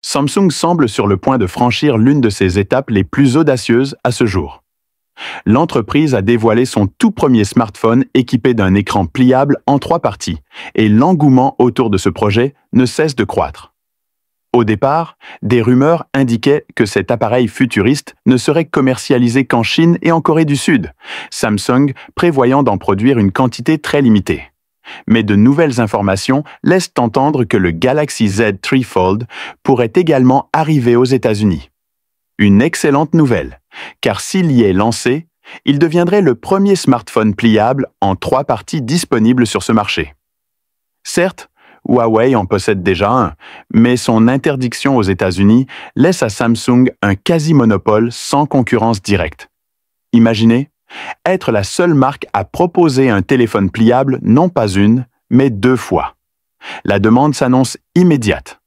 Samsung semble sur le point de franchir l'une de ses étapes les plus audacieuses à ce jour. L'entreprise a dévoilé son tout premier smartphone équipé d'un écran pliable en 3 parties, et l'engouement autour de ce projet ne cesse de croître. Au départ, des rumeurs indiquaient que cet appareil futuriste ne serait commercialisé qu'en Chine et en Corée du Sud, Samsung prévoyant d'en produire une quantité très limitée. Mais de nouvelles informations laissent entendre que le Galaxy Z 3 Fold pourrait également arriver aux États-Unis. Une excellente nouvelle, car s'il y est lancé, il deviendrait le premier smartphone pliable en 3 parties disponible sur ce marché. Certes, Huawei en possède déjà un, mais son interdiction aux États-Unis laisse à Samsung un quasi-monopole sans concurrence directe. Imaginez, être la seule marque à proposer un téléphone pliable non pas une, mais 2 fois. La demande s'annonce immédiate.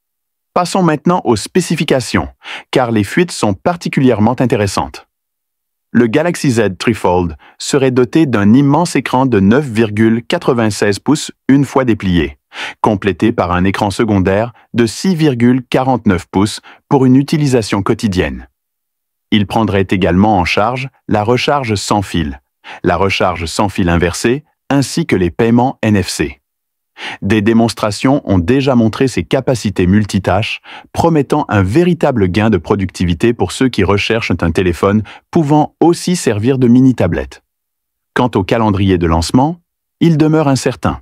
Passons maintenant aux spécifications, car les fuites sont particulièrement intéressantes. Le Galaxy Z 3 Fold serait doté d'un immense écran de 9,96 pouces une fois déplié, complété par un écran secondaire de 6,49 pouces pour une utilisation quotidienne. Il prendrait également en charge la recharge sans fil, la recharge sans fil inversée, ainsi que les paiements NFC. Des démonstrations ont déjà montré ses capacités multitâches, promettant un véritable gain de productivité pour ceux qui recherchent un téléphone pouvant aussi servir de mini-tablette. Quant au calendrier de lancement, il demeure incertain.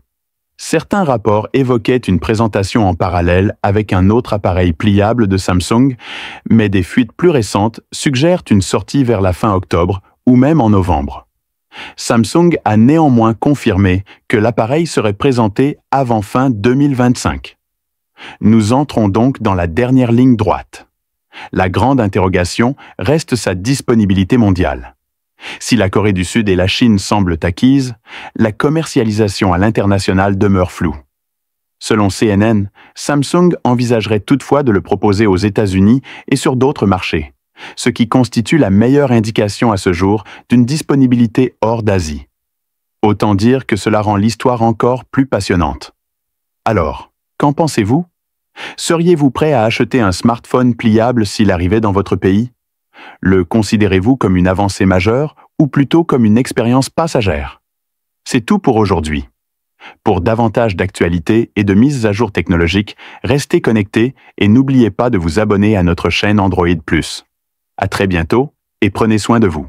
Certains rapports évoquaient une présentation en parallèle avec un autre appareil pliable de Samsung, mais des fuites plus récentes suggèrent une sortie vers la fin octobre ou même en novembre. Samsung a néanmoins confirmé que l'appareil serait présenté avant fin 2025. Nous entrons donc dans la dernière ligne droite. La grande interrogation reste sa disponibilité mondiale. Si la Corée du Sud et la Chine semblent acquises, la commercialisation à l'international demeure floue. Selon CNN, Samsung envisagerait toutefois de le proposer aux États-Unis et sur d'autres marchés, ce qui constitue la meilleure indication à ce jour d'une disponibilité hors d'Asie. Autant dire que cela rend l'histoire encore plus passionnante. Alors, qu'en pensez-vous? Seriez-vous prêt à acheter un smartphone pliable s'il arrivait dans votre pays? Le considérez-vous comme une avancée majeure ou plutôt comme une expérience passagère? C'est tout pour aujourd'hui. Pour davantage d'actualités et de mises à jour technologiques, restez connectés et n'oubliez pas de vous abonner à notre chaîne Android+. À très bientôt et prenez soin de vous.